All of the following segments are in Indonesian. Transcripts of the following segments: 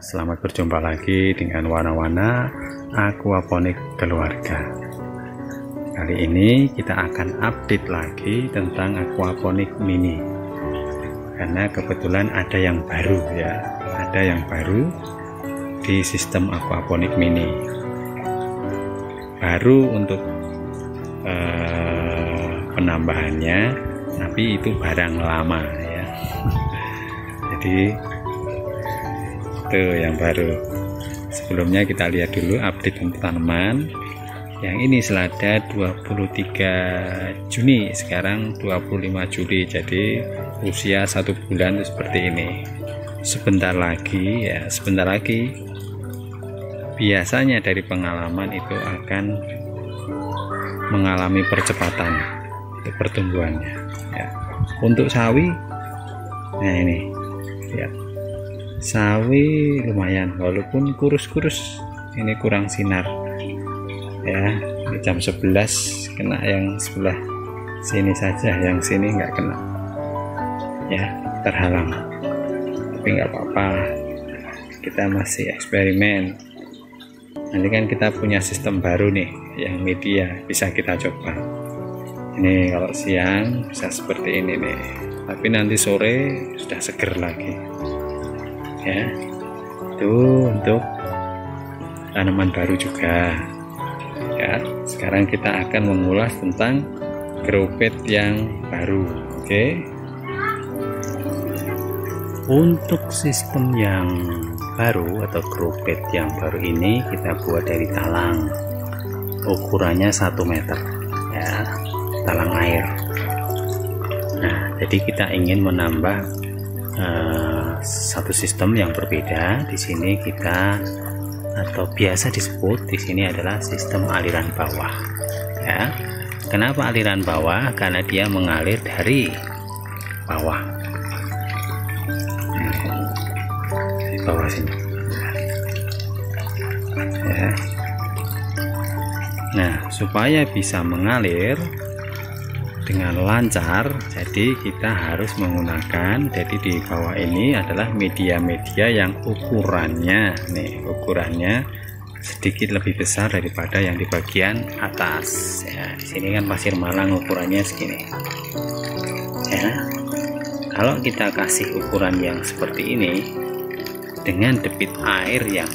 Selamat berjumpa lagi dengan Wana-Wana Aquaponik Keluarga. Kali ini kita akan update lagi tentang aquaponik mini, karena kebetulan ada yang baru ya, ada yang baru di sistem aquaponik mini. Baru untuk penambahannya, tapi itu barang lama ya. Jadi itu yang baru. Sebelumnya kita lihat dulu update untuk tanaman. Yang ini selada 23 Juni, sekarang 25 Juli, jadi usia 1 bulan seperti ini. Sebentar lagi ya, sebentar lagi biasanya dari pengalaman itu akan mengalami percepatan untuk pertumbuhannya ya. Untuk sawi, nah ini ya, sawi lumayan walaupun kurus-kurus, ini kurang sinar ya. Ini jam 11 kena yang sebelah sini saja, yang sini nggak kena ya, terhalang, tapi nggak apa-apa, kita masih eksperimen. Nanti kan kita punya sistem baru nih yang media, bisa kita coba. Ini kalau siang bisa seperti ini nih, tapi nanti sore sudah seger lagi ya. Itu untuk tanaman baru juga ya. Sekarang kita akan mengulas tentang grow bed yang baru. Oke, untuk sistem yang baru atau grow bed yang baru ini kita buat dari talang, ukurannya 1 meter ya, talang air. Nah, jadi kita ingin menambah satu sistem yang berbeda. Di sini kita, atau biasa disebut di sini adalah sistem aliran bawah ya. Kenapa aliran bawah? Karena dia mengalir dari bawah, dari bawah sini ya. Nah, supaya bisa mengalir dengan lancar, jadi kita harus menggunakan, jadi di bawah ini adalah media-media yang ukurannya nih, ukurannya sedikit lebih besar daripada yang di bagian atas ya. Di sini kan pasir malang ukurannya segini ya. Kalau kita kasih ukuran yang seperti ini dengan debit air yang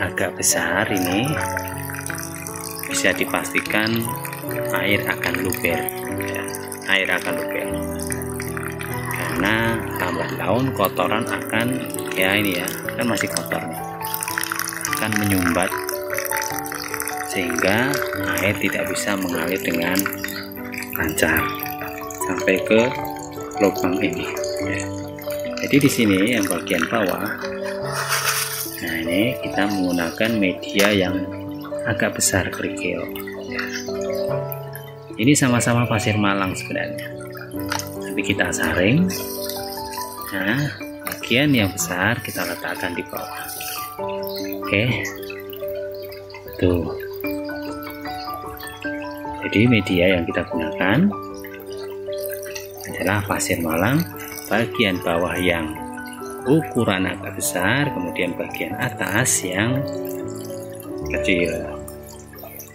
agak besar, ini bisa dipastikan air akan luber ya, air akan luber, karena lambat laun kotoran akan, ya ini ya kan masih kotor nih, akan menyumbat sehingga air tidak bisa mengalir dengan lancar sampai ke lubang ini ya. Jadi di sini yang bagian bawah, nah ini kita menggunakan media yang agak besar, kerikil ya. Ini sama-sama pasir malang sebenarnya, tapi kita saring. Nah, bagian yang besar kita letakkan di bawah. Oke, tuh. Jadi media yang kita gunakan adalah pasir malang, bagian bawah yang ukuran agak besar, kemudian bagian atas yang kecil.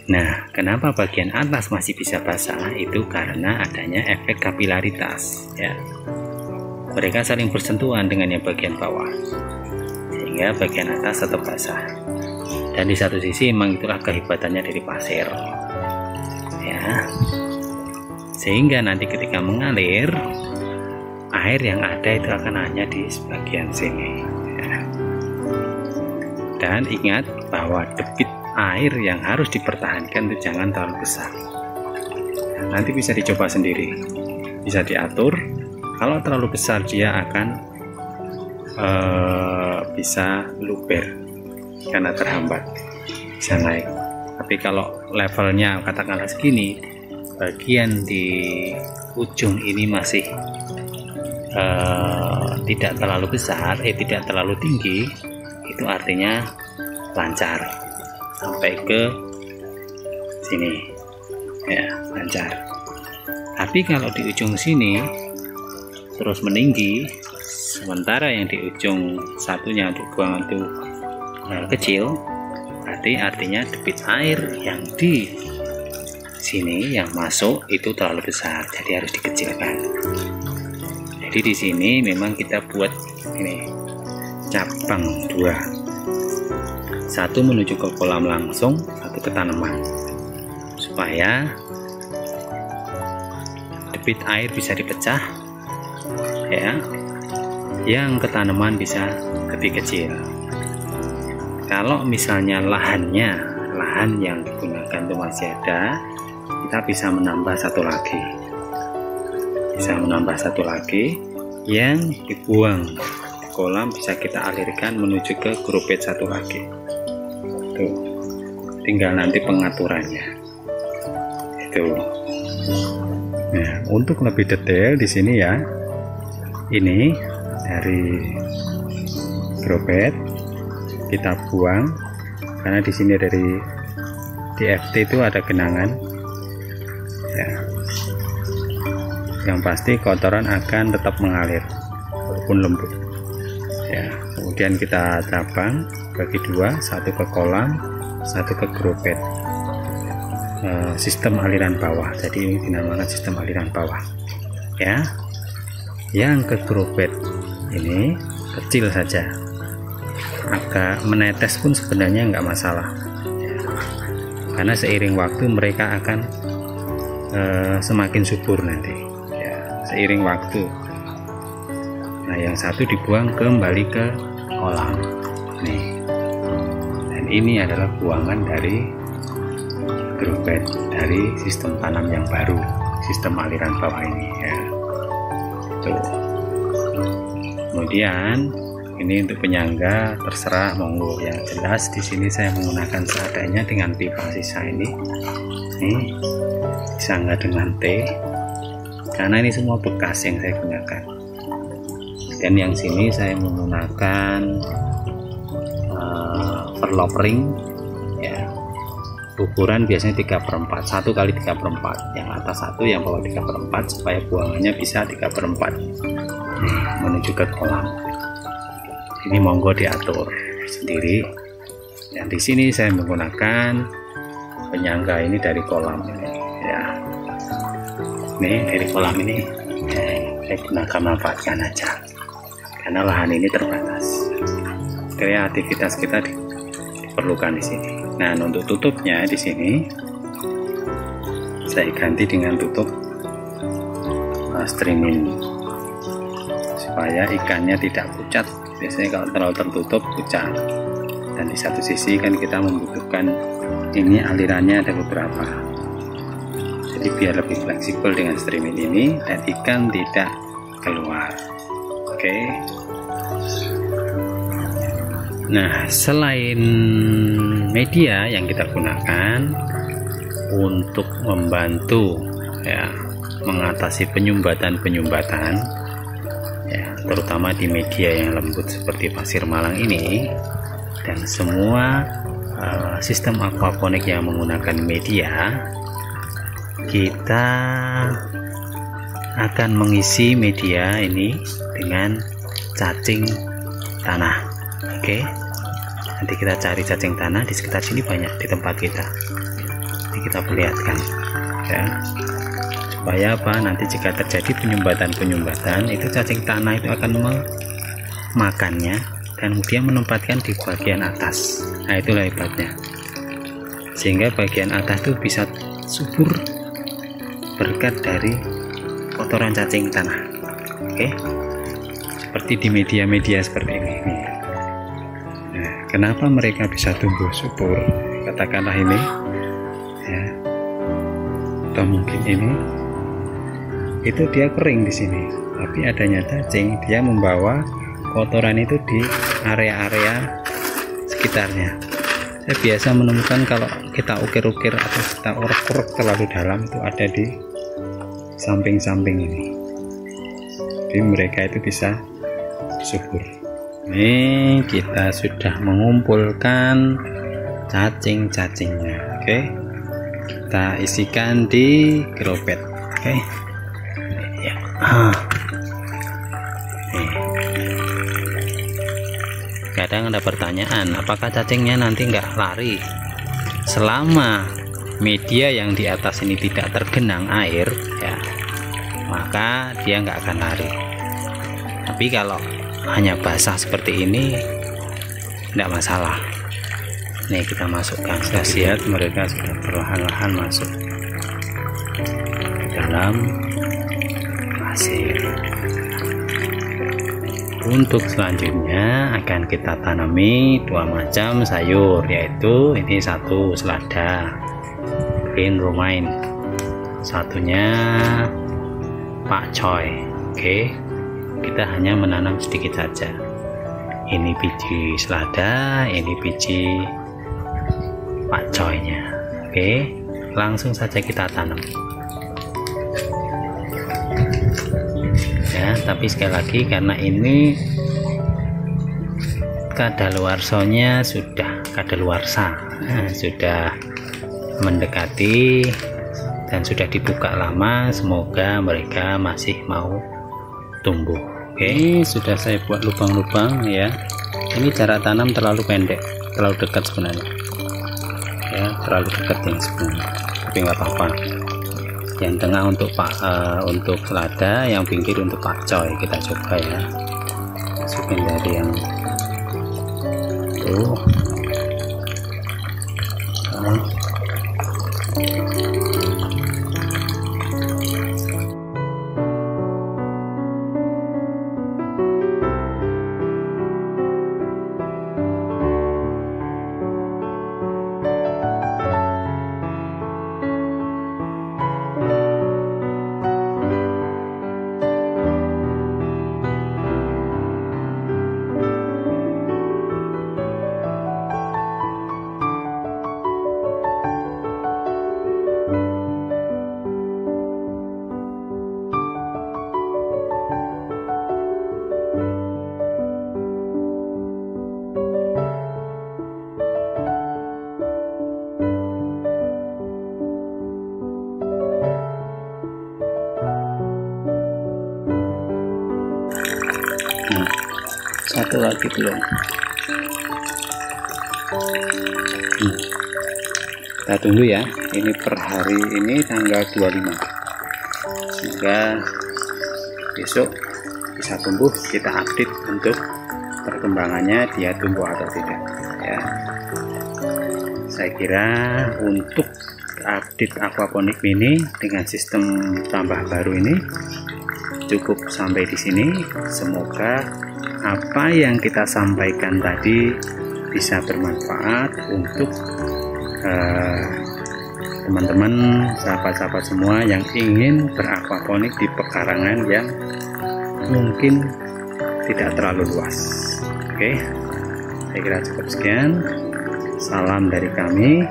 Nah, kenapa bagian atas masih bisa basah? Itu karena adanya efek kapilaritas ya. Mereka saling bersentuhan dengan yang bagian bawah, sehingga bagian atas tetap basah. Dan di satu sisi memang itulah kehebatannya dari pasir ya. Sehingga nanti ketika mengalir, air yang ada itu akan hanya di bagian sini ya. Dan ingat bahwa debit air yang harus dipertahankan itu jangan terlalu besar. Nanti bisa dicoba sendiri, bisa diatur. Kalau terlalu besar dia akan bisa luber karena terhambat, bisa naik. Tapi kalau levelnya katakanlah segini, bagian di ujung ini masih tidak terlalu besar, tidak terlalu tinggi, itu artinya lancar sampai ke sini ya, lancar. Tapi kalau di ujung sini terus meninggi, sementara yang di ujung satunya untuk buangan itu kecil, berarti artinya debit air yang di sini yang masuk itu terlalu besar, jadi harus dikecilkan. Jadi di sini memang kita buat ini cabang dua, satu menuju ke kolam langsung, satu ke tanaman, supaya debit air bisa dipecah ya, yang ke tanaman bisa lebih kecil. Kalau misalnya lahan yang digunakan itu masih ada, kita bisa menambah satu lagi, yang dibuang di kolam bisa kita alirkan menuju ke grow bed satu lagi. Tuh, tinggal nanti pengaturannya itu. Nah, untuk lebih detail di sini ya, ini dari grow bed kita buang, karena di sini dari DFT itu ada genangan ya. Yang pasti kotoran akan tetap mengalir walaupun lembut ya. Kemudian kita cabang bagi dua, satu ke kolam, satu ke grow bed, sistem aliran bawah. Jadi ini dinamakan sistem aliran bawah ya. Yang ke grow bed ini kecil saja, agak menetes pun sebenarnya nggak masalah ya. Karena seiring waktu mereka akan semakin subur nanti ya, seiring waktu. Nah, yang satu dibuang kembali ke kolam nih, dan ini adalah buangan dari grow bed, dari sistem tanam yang baru, sistem aliran bawah ini ya. Tuh. Kemudian ini untuk penyangga terserah monggo, yang jelas di sini saya menggunakan seadanya dengan pipa sisa ini disangga dengan T, karena ini semua bekas yang saya gunakan. Dan yang sini saya menggunakan overlock ring ya, ukuran biasanya 3/4, 1 kali 3/4, yang atas 1, yang bawah 3/4, supaya buangannya bisa 3/4 menuju ke kolam. Ini monggo diatur sendiri. Dan di sini saya menggunakan penyangga ini dari kolam ini ya. Ini dari kolam ini saya gunakan, manfaatkan aja karena lahan ini terbatas. Kreativitas kita diperlukan di sini. Nah, untuk tutupnya di sini saya ganti dengan tutup streaming supaya ikannya tidak pucat. Biasanya kalau terlalu tertutup pucat, dan di satu sisi kan kita membutuhkan ini alirannya ada beberapa, jadi biar lebih fleksibel dengan streaming ini dan ikan tidak keluar. Oke. Nah, selain media yang kita gunakan untuk membantu ya mengatasi penyumbatan ya, terutama di media yang lembut seperti pasir malang ini, dan semua sistem aquaponik yang menggunakan media, kita akan mengisi media ini dengan cacing tanah. Oke, nanti kita cari cacing tanah di sekitar sini, banyak di tempat kita. Nanti kita perlihatkan ya, supaya apa, nanti jika terjadi penyumbatan itu cacing tanah itu akan memakannya dan kemudian menempatkan di bagian atas. Nah, itulah hebatnya, sehingga bagian atas itu bisa subur berkat dari kotoran cacing tanah. Oke, seperti di media-media seperti ini. Nah, kenapa mereka bisa tumbuh subur, katakanlah ini ya, atau mungkin ini, itu dia kering di sini, tapi adanya cacing, dia membawa kotoran itu di area-area sekitarnya. Saya biasa menemukan kalau kita ukir-ukir atau kita orek-orek terlalu dalam, itu ada di samping-samping ini. Jadi mereka itu bisa subur. Ini kita sudah mengumpulkan cacing-cacingnya. Oke, kita isikan di grow bed. Oke ya. Kadang ada pertanyaan, apakah cacingnya nanti nggak lari? Selama media yang di atas ini tidak tergenang air ya, maka dia nggak akan lari. Tapi kalau hanya basah seperti ini tidak masalah. Nih kita masukkan, saya lihat mereka sudah perlahan-lahan masuk ke dalam pasir. Untuk selanjutnya akan kita tanami 2 macam sayur, yaitu ini satu selada green romaine, satunya pakcoy. Oke, kita hanya menanam sedikit saja. Ini biji selada, ini biji pakcoynya. Oke, langsung saja kita tanam ya. Tapi sekali lagi, karena ini kadaluarsanya sudah sudah mendekati dan sudah dibuka lama, semoga mereka masih mau tumbuh. Oke, sudah saya buat lubang-lubang ya. Ini jarak tanam terlalu pendek, terlalu dekat sebenarnya ya, terlalu dekat yang sebenarnya, tapi nggak apa-apa. Yang tengah untuk selada, yang pinggir untuk pakcoy. Kita coba ya, masukin dari yang tuh. Satu lagi belum. Kita tunggu ya. Ini per hari ini tanggal 25. Semoga besok bisa tumbuh. Kita update untuk perkembangannya, dia tumbuh atau tidak ya. Saya kira untuk update aquaponik mini dengan sistem tambah baru ini cukup sampai di sini. Semoga apa yang kita sampaikan tadi bisa bermanfaat untuk teman-teman, sahabat-sahabat semua yang ingin beraquaponik di pekarangan yang mungkin tidak terlalu luas. Oke, saya kira cukup sekian. Salam dari kami,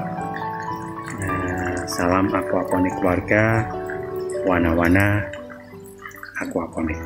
salam aquaponik keluarga Wana-Wana Aquaponik.